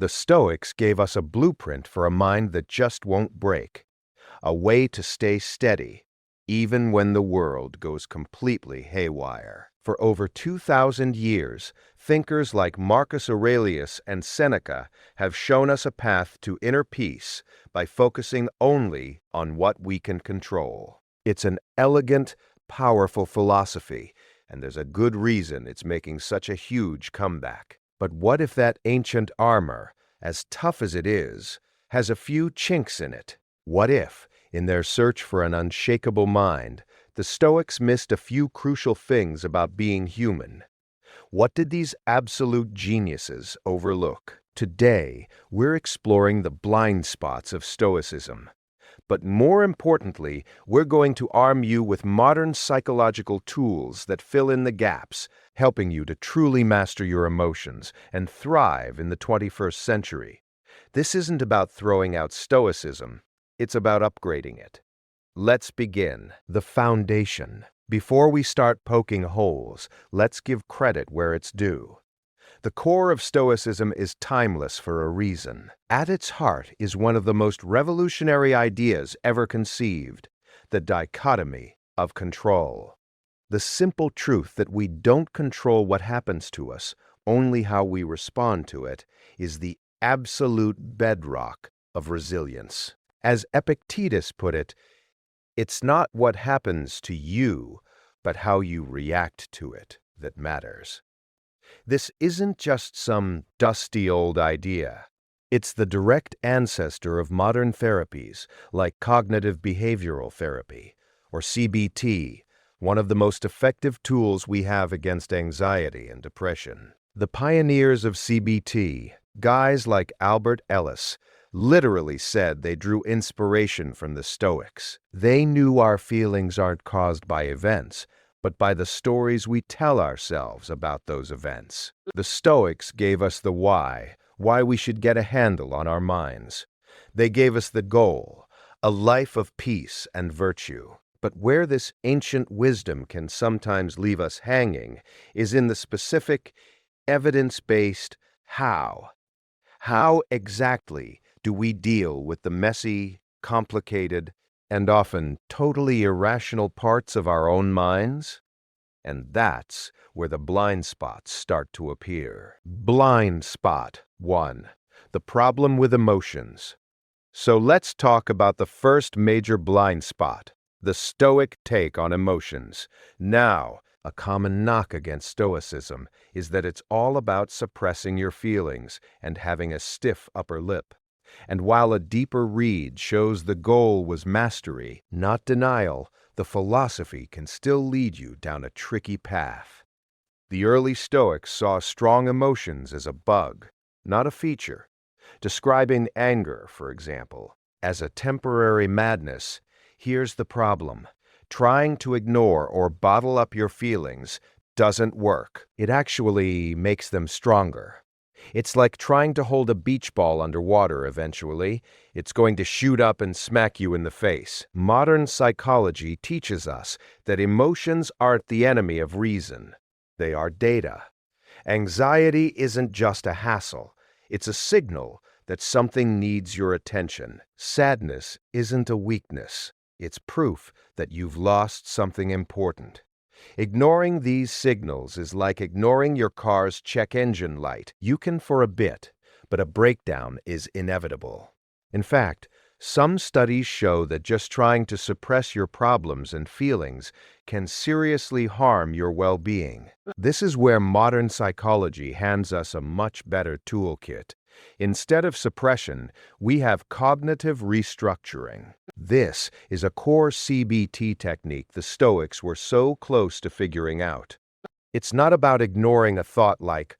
The Stoics gave us a blueprint for a mind that just won't break, a way to stay steady, even when the world goes completely haywire. For over 2,000 years, thinkers like Marcus Aurelius and Seneca have shown us a path to inner peace by focusing only on what we can control. It's an elegant, powerful philosophy, and there's a good reason it's making such a huge comeback. But what if that ancient armor, as tough as it is, has a few chinks in it? What if, in their search for an unshakable mind, the Stoics missed a few crucial things about being human? What did these absolute geniuses overlook? Today, we're exploring the blind spots of Stoicism. But more importantly, we're going to arm you with modern psychological tools that fill in the gaps, helping you to truly master your emotions and thrive in the 21st century. This isn't about throwing out Stoicism, it's about upgrading it. Let's begin. The foundation. Before we start poking holes, let's give credit where it's due. The core of Stoicism is timeless for a reason. At its heart is one of the most revolutionary ideas ever conceived, the dichotomy of control. The simple truth that we don't control what happens to us, only how we respond to it, is the absolute bedrock of resilience. As Epictetus put it, it's not what happens to you, but how you react to it that matters. This isn't just some dusty old idea. It's the direct ancestor of modern therapies like cognitive behavioral therapy, or CBT, one of the most effective tools we have against anxiety and depression. The pioneers of CBT, guys like Albert Ellis, literally said they drew inspiration from the Stoics. They knew our feelings aren't caused by events, but by the stories we tell ourselves about those events. The Stoics gave us the why we should get a handle on our minds. They gave us the goal, a life of peace and virtue. But where this ancient wisdom can sometimes leave us hanging is in the specific, evidence-based how. How exactly do we deal with the messy, complicated, and often totally irrational parts of our own minds? And that's where the blind spots start to appear. Blind spot 1. The problem with emotions. So let's talk about the first major blind spot, the Stoic take on emotions. Now, a common knock against Stoicism is that it's all about suppressing your feelings and having a stiff upper lip. And while a deeper read shows the goal was mastery, not denial, the philosophy can still lead you down a tricky path. The early Stoics saw strong emotions as a bug, not a feature. Describing anger, for example, as a temporary madness, here's the problem. Trying to ignore or bottle up your feelings doesn't work. It actually makes them stronger. It's like trying to hold a beach ball underwater eventually. It's going to shoot up and smack you in the face. Modern psychology teaches us that emotions aren't the enemy of reason. They are data. Anxiety isn't just a hassle. It's a signal that something needs your attention. Sadness isn't a weakness. It's proof that you've lost something important. Ignoring these signals is like ignoring your car's check engine light. You can for a bit, but a breakdown is inevitable. In fact, some studies show that just trying to suppress your problems and feelings can seriously harm your well-being. This is where modern psychology hands us a much better toolkit. Instead of suppression, we have cognitive restructuring. This is a core CBT technique the Stoics were so close to figuring out. It's not about ignoring a thought like,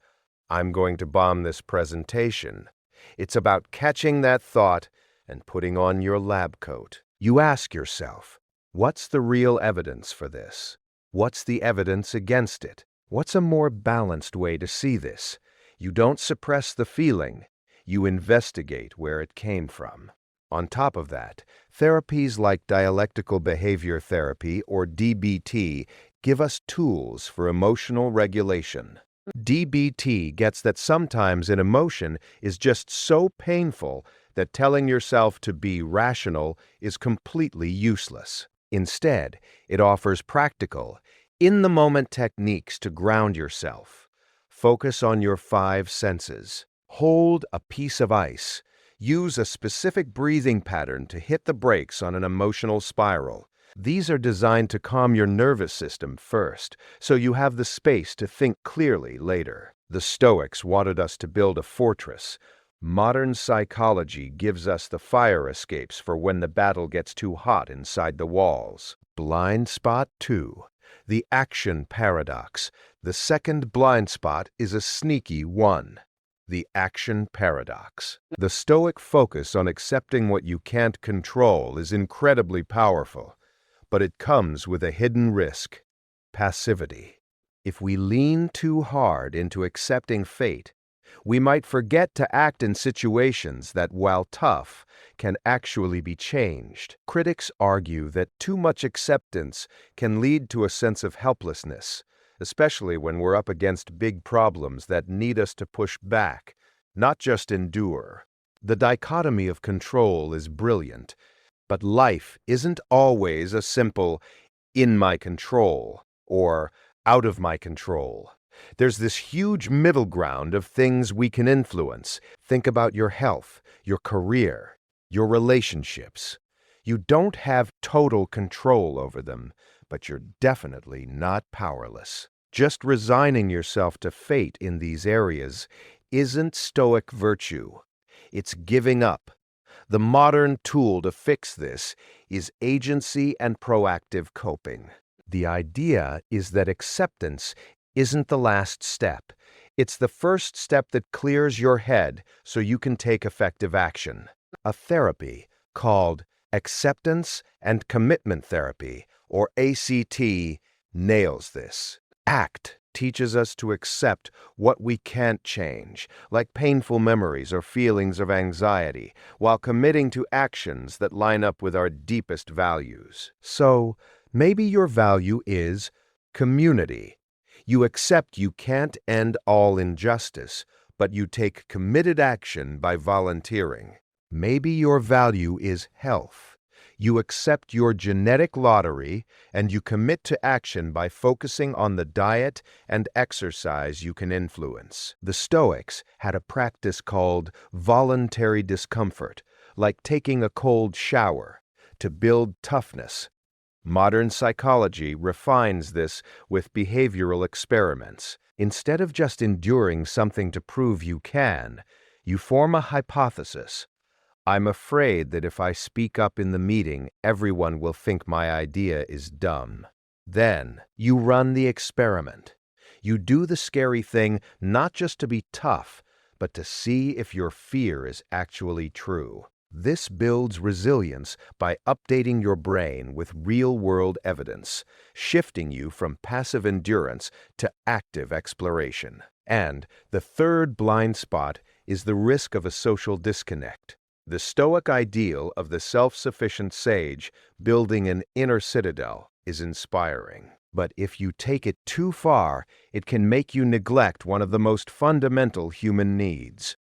"I'm going to bomb this presentation." It's about catching that thought and putting on your lab coat. You ask yourself, what's the real evidence for this? What's the evidence against it? What's a more balanced way to see this? You don't suppress the feeling, you investigate where it came from. On top of that, therapies like dialectical behavior therapy, or DBT, give us tools for emotional regulation. DBT gets that sometimes an emotion is just so painful that telling yourself to be rational is completely useless. Instead, it offers practical, in-the-moment techniques to ground yourself. Focus on your five senses. Hold a piece of ice. Use a specific breathing pattern to hit the brakes on an emotional spiral. These are designed to calm your nervous system first, so you have the space to think clearly later. The Stoics wanted us to build a fortress. Modern psychology gives us the fire escapes for when the battle gets too hot inside the walls. Blind spot 2. The action paradox. The second blind spot is a sneaky one. The action paradox. The Stoic focus on accepting what you can't control is incredibly powerful, but it comes with a hidden risk: passivity. If we lean too hard into accepting fate, we might forget to act in situations that, while tough, can actually be changed. Critics argue that too much acceptance can lead to a sense of helplessness, especially when we're up against big problems that need us to push back, not just endure. The dichotomy of control is brilliant, but life isn't always a simple "in my control" or "out of my control." There's this huge middle ground of things we can influence. Think about your health, your career, your relationships. You don't have total control over them, but you're definitely not powerless. Just resigning yourself to fate in these areas isn't Stoic virtue. It's giving up. The modern tool to fix this is agency and proactive coping. The idea is that acceptance isn't the last step. It's the first step that clears your head so you can take effective action. A therapy called Acceptance and Commitment Therapy, or ACT, nails this. ACT teaches us to accept what we can't change, like painful memories or feelings of anxiety, while committing to actions that line up with our deepest values. So, maybe your value is community. You accept you can't end all injustice, but you take committed action by volunteering. Maybe your value is health. You accept your genetic lottery and you commit to action by focusing on the diet and exercise you can influence. The Stoics had a practice called voluntary discomfort, like taking a cold shower, to build toughness. Modern psychology refines this with behavioral experiments. Instead of just enduring something to prove you can, you form a hypothesis. I'm afraid that if I speak up in the meeting, everyone will think my idea is dumb. Then, you run the experiment. You do the scary thing not just to be tough, but to see if your fear is actually true. This builds resilience by updating your brain with real-world evidence, shifting you from passive endurance to active exploration. And the third blind spot is the risk of a social disconnect. The Stoic ideal of the self-sufficient sage building an inner citadel is inspiring. But if you take it too far, it can make you neglect one of the most fundamental human needs: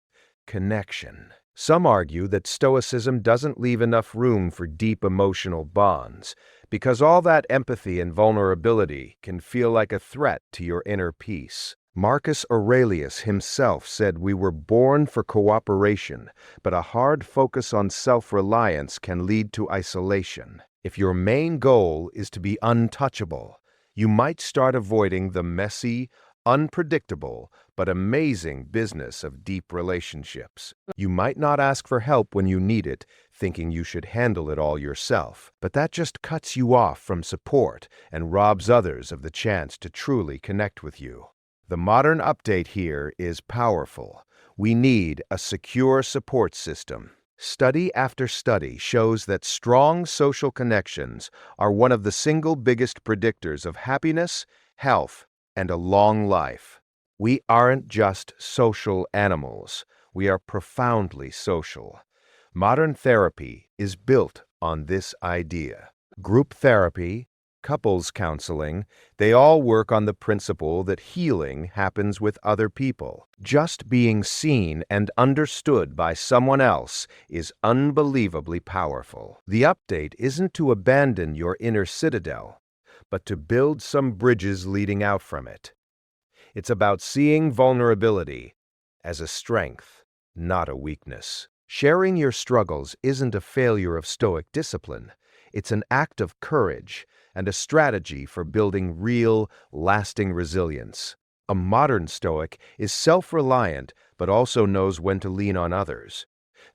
connection. Some argue that Stoicism doesn't leave enough room for deep emotional bonds, because all that empathy and vulnerability can feel like a threat to your inner peace. Marcus Aurelius himself said we were born for cooperation, but a hard focus on self-reliance can lead to isolation. If your main goal is to be untouchable, you might start avoiding the messy, unpredictable, but amazing business of deep relationships. You might not ask for help when you need it, thinking you should handle it all yourself, but that just cuts you off from support and robs others of the chance to truly connect with you. The modern update here is powerful. We need a secure support system. Study after study shows that strong social connections are one of the single biggest predictors of happiness, health, and a long life. We aren't just social animals. We are profoundly social. Modern therapy is built on this idea. Group therapy, couples counseling, they all work on the principle that healing happens with other people. Just being seen and understood by someone else is unbelievably powerful. The update isn't to abandon your inner citadel, but to build some bridges leading out from it. It's about seeing vulnerability as a strength, not a weakness. Sharing your struggles isn't a failure of Stoic discipline. It's an act of courage and a strategy for building real, lasting resilience. A modern Stoic is self-reliant but also knows when to lean on others.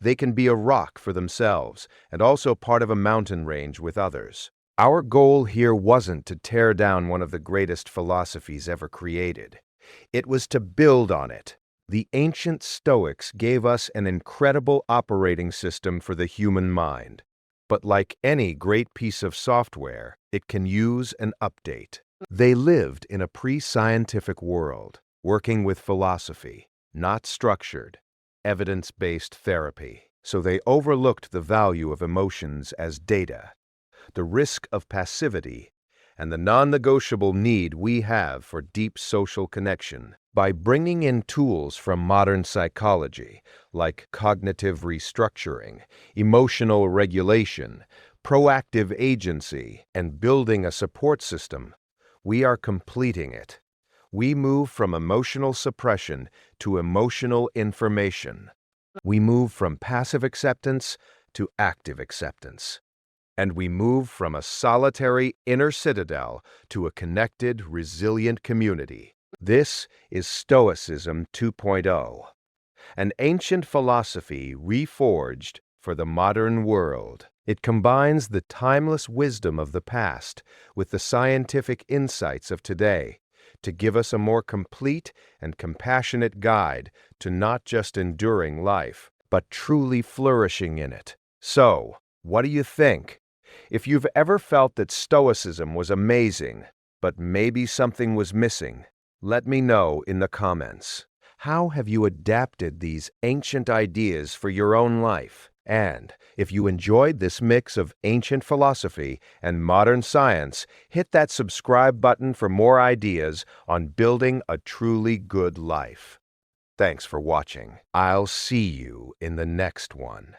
They can be a rock for themselves and also part of a mountain range with others. Our goal here wasn't to tear down one of the greatest philosophies ever created. It was to build on it. The ancient Stoics gave us an incredible operating system for the human mind. But like any great piece of software, it can use an update. They lived in a pre-scientific world, working with philosophy, not structured, evidence-based therapy. So they overlooked the value of emotions as data, the risk of passivity, and the non-negotiable need we have for deep social connection. By bringing in tools from modern psychology, like cognitive restructuring, emotional regulation, proactive agency, and building a support system, we are completing it. We move from emotional suppression to emotional information. We move from passive acceptance to active acceptance. And we move from a solitary inner citadel to a connected, resilient community. This is Stoicism 2.0, an ancient philosophy reforged for the modern world. It combines the timeless wisdom of the past with the scientific insights of today to give us a more complete and compassionate guide to not just enduring life, but truly flourishing in it. So, what do you think? If you've ever felt that Stoicism was amazing, but maybe something was missing, let me know in the comments. How have you adapted these ancient ideas for your own life? And if you enjoyed this mix of ancient philosophy and modern science, hit that subscribe button for more ideas on building a truly good life. Thanks for watching. I'll see you in the next one.